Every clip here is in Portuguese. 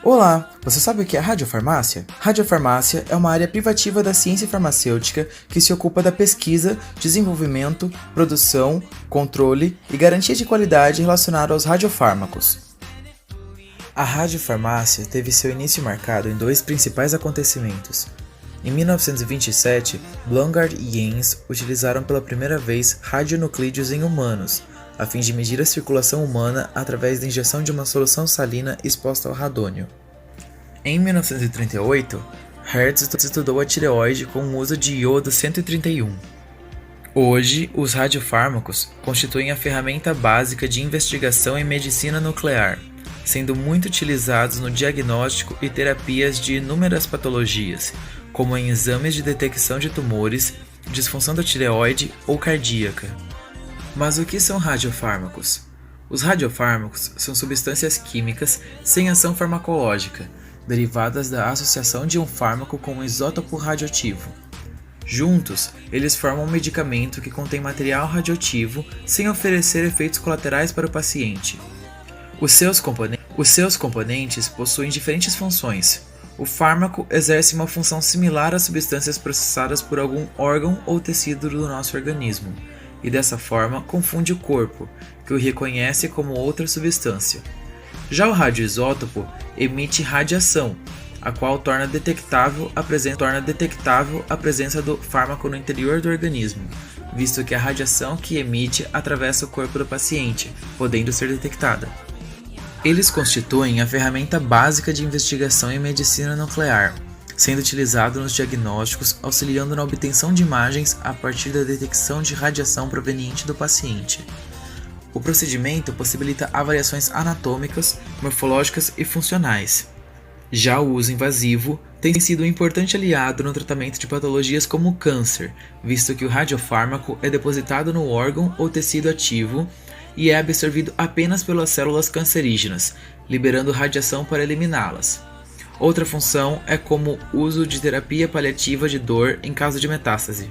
Olá, você sabe o que é radiofarmácia? Radiofarmácia é uma área privativa da ciência farmacêutica que se ocupa da pesquisa, desenvolvimento, produção, controle e garantia de qualidade relacionada aos radiofármacos. A radiofarmácia teve seu início marcado em dois principais acontecimentos. Em 1927, Blongard e Jens utilizaram pela primeira vez radionuclídeos em humanos, a fim de medir a circulação humana através da injeção de uma solução salina exposta ao radônio. Em 1938, Hertz estudou a tireoide com o uso de iodo 131. Hoje, os radiofármacos constituem a ferramenta básica de investigação em medicina nuclear, sendo muito utilizados no diagnóstico e terapias de inúmeras patologias, como em exames de detecção de tumores, disfunção da tireoide ou cardíaca. Mas o que são radiofármacos? Os radiofármacos são substâncias químicas sem ação farmacológica, derivadas da associação de um fármaco com um isótopo radioativo. Juntos, eles formam um medicamento que contém material radioativo sem oferecer efeitos colaterais para o paciente. Os seus componentes possuem diferentes funções. O fármaco exerce uma função similar às substâncias processadas por algum órgão ou tecido do nosso organismo, e dessa forma confunde o corpo, que o reconhece como outra substância. Já o radioisótopo emite radiação, a qual torna detectável a presença do fármaco no interior do organismo, visto que a radiação que emite atravessa o corpo do paciente, podendo ser detectada. Eles constituem a ferramenta básica de investigação em medicina nuclear, sendo utilizado nos diagnósticos, auxiliando na obtenção de imagens a partir da detecção de radiação proveniente do paciente. O procedimento possibilita avaliações anatômicas, morfológicas e funcionais. Já o uso invasivo tem sido um importante aliado no tratamento de patologias como o câncer, visto que o radiofármaco é depositado no órgão ou tecido ativo e é absorvido apenas pelas células cancerígenas, liberando radiação para eliminá-las. Outra função é como uso de terapia paliativa de dor em caso de metástase.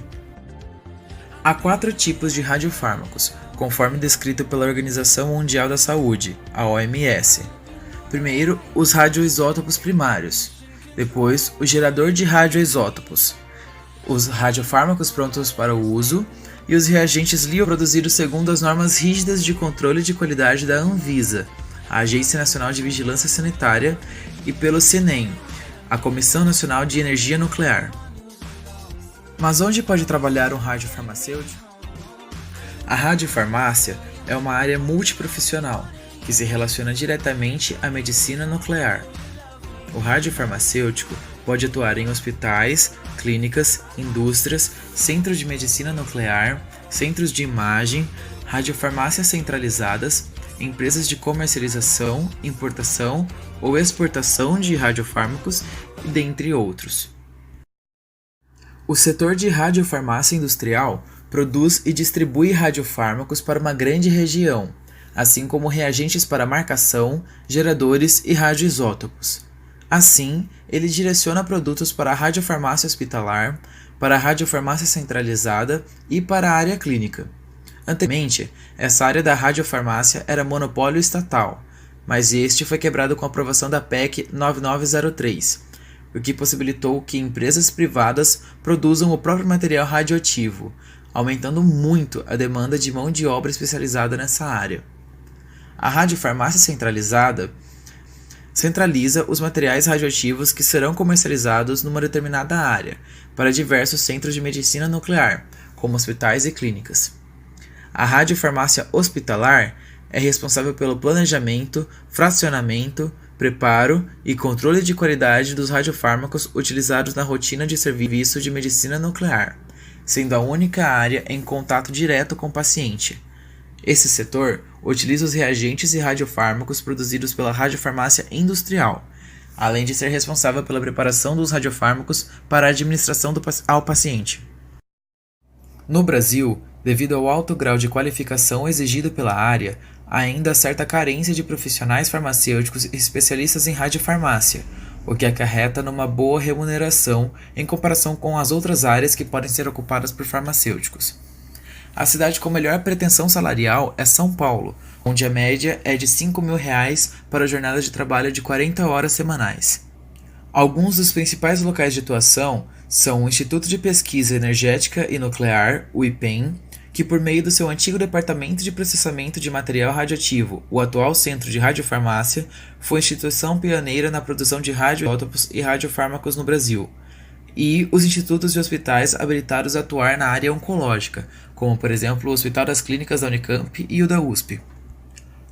Há 4 tipos de radiofármacos, conforme descrito pela Organização Mundial da Saúde, a OMS. Primeiro, os radioisótopos primários. Depois, o gerador de radioisótopos. Os radiofármacos prontos para o uso e os reagentes LIO produzidos segundo as normas rígidas de controle de qualidade da Anvisa, a Agência Nacional de Vigilância Sanitária, e pelo CNEM, a Comissão Nacional de Energia Nuclear. Mas onde pode trabalhar um radiofarmacêutico? A radiofarmácia é uma área multiprofissional que se relaciona diretamente à medicina nuclear. O radiofarmacêutico pode atuar em hospitais, clínicas, indústrias, centros de medicina nuclear, centros de imagem, radiofarmácias centralizadas, empresas de comercialização, importação ou exportação de radiofármacos, dentre outros. O setor de radiofarmácia industrial produz e distribui radiofármacos para uma grande região, assim como reagentes para marcação, geradores e radioisótopos. Assim, ele direciona produtos para a radiofarmácia hospitalar, para a radiofarmácia centralizada e para a área clínica. Anteriormente, essa área da radiofarmácia era monopólio estatal, mas este foi quebrado com a aprovação da PEC 9903, o que possibilitou que empresas privadas produzam o próprio material radioativo, aumentando muito a demanda de mão de obra especializada nessa área. A radiofarmácia centralizada centraliza os materiais radioativos que serão comercializados numa determinada área, para diversos centros de medicina nuclear, como hospitais e clínicas. A radiofarmácia hospitalar é responsável pelo planejamento, fracionamento, preparo e controle de qualidade dos radiofármacos utilizados na rotina de serviço de medicina nuclear, sendo a única área em contato direto com o paciente. Esse setor utiliza os reagentes e radiofármacos produzidos pela radiofarmácia industrial, além de ser responsável pela preparação dos radiofármacos para a administração ao paciente. No Brasil, devido ao alto grau de qualificação exigido pela área, há ainda certa carência de profissionais farmacêuticos e especialistas em radiofarmácia, o que acarreta numa boa remuneração em comparação com as outras áreas que podem ser ocupadas por farmacêuticos. A cidade com melhor pretensão salarial é São Paulo, onde a média é de R$ 5.000 para jornadas de trabalho de 40 horas semanais. Alguns dos principais locais de atuação são o Instituto de Pesquisa Energética e Nuclear, o IPEN, que por meio do seu antigo Departamento de Processamento de Material Radioativo, o atual Centro de Radiofarmácia, foi a instituição pioneira na produção de radioisótopos e radiofármacos no Brasil, e os institutos e hospitais habilitados a atuar na área oncológica, como por exemplo o Hospital das Clínicas da Unicamp e o da USP.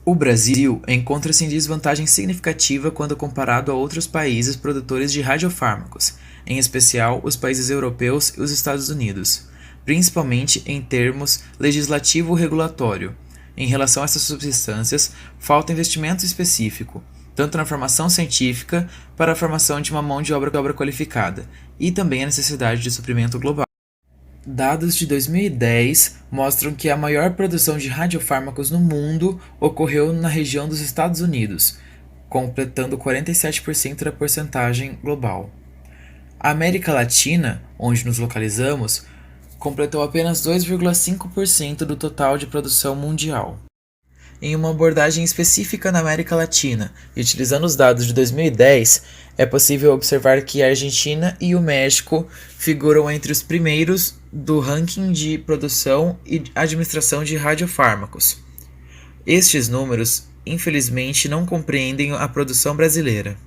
O Brasil encontra-se em desvantagem significativa quando comparado a outros países produtores de radiofármacos, em especial os países europeus e os Estados Unidos, principalmente em termos legislativo-regulatório. Em relação a essas substâncias, falta investimento específico, tanto na formação científica para a formação de uma mão de obra qualificada, e também a necessidade de suprimento global. Dados de 2010 mostram que a maior produção de radiofármacos no mundo ocorreu na região dos Estados Unidos, completando 47% da porcentagem global. A América Latina, onde nos localizamos, completou apenas 2,5% do total de produção mundial. Em uma abordagem específica na América Latina, e utilizando os dados de 2010, é possível observar que a Argentina e o México figuram entre os primeiros do ranking de produção e administração de radiofármacos. Estes números, infelizmente, não compreendem a produção brasileira.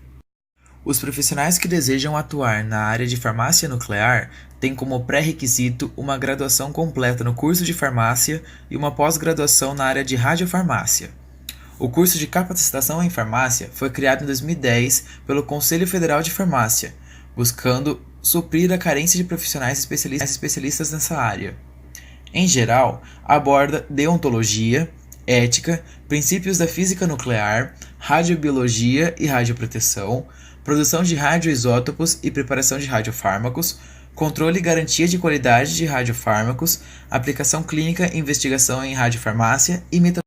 Os profissionais que desejam atuar na área de farmácia nuclear têm como pré-requisito uma graduação completa no curso de farmácia e uma pós-graduação na área de radiofarmácia. O curso de capacitação em farmácia foi criado em 2010 pelo Conselho Federal de Farmácia, buscando suprir a carência de profissionais especialistas nessa área. Em geral, aborda deontologia, ética, princípios da física nuclear, radiobiologia e radioproteção, produção de radioisótopos e preparação de radiofármacos, controle e garantia de qualidade de radiofármacos, aplicação clínica e investigação em radiofarmácia e metodologia.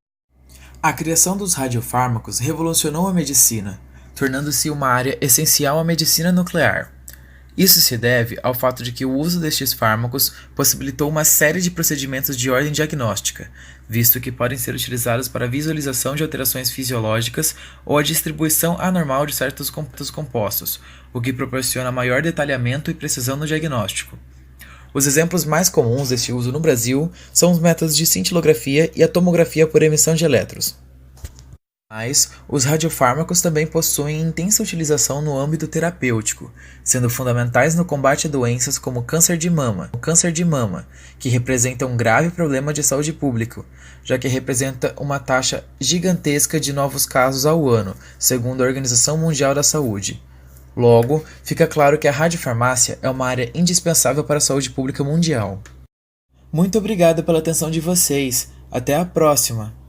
A criação dos radiofármacos revolucionou a medicina, tornando-se uma área essencial à medicina nuclear. Isso se deve ao fato de que o uso destes fármacos possibilitou uma série de procedimentos de ordem diagnóstica, visto que podem ser utilizados para a visualização de alterações fisiológicas ou a distribuição anormal de certos compostos, o que proporciona maior detalhamento e precisão no diagnóstico. Os exemplos mais comuns deste uso no Brasil são os métodos de cintilografia e a tomografia por emissão de elétrons. Mas os radiofármacos também possuem intensa utilização no âmbito terapêutico, sendo fundamentais no combate a doenças como o câncer de mama, que representa um grave problema de saúde pública, já que representa uma taxa gigantesca de novos casos ao ano, segundo a Organização Mundial da Saúde. Logo, fica claro que a radiofarmácia é uma área indispensável para a saúde pública mundial. Muito obrigado pela atenção de vocês. Até a próxima!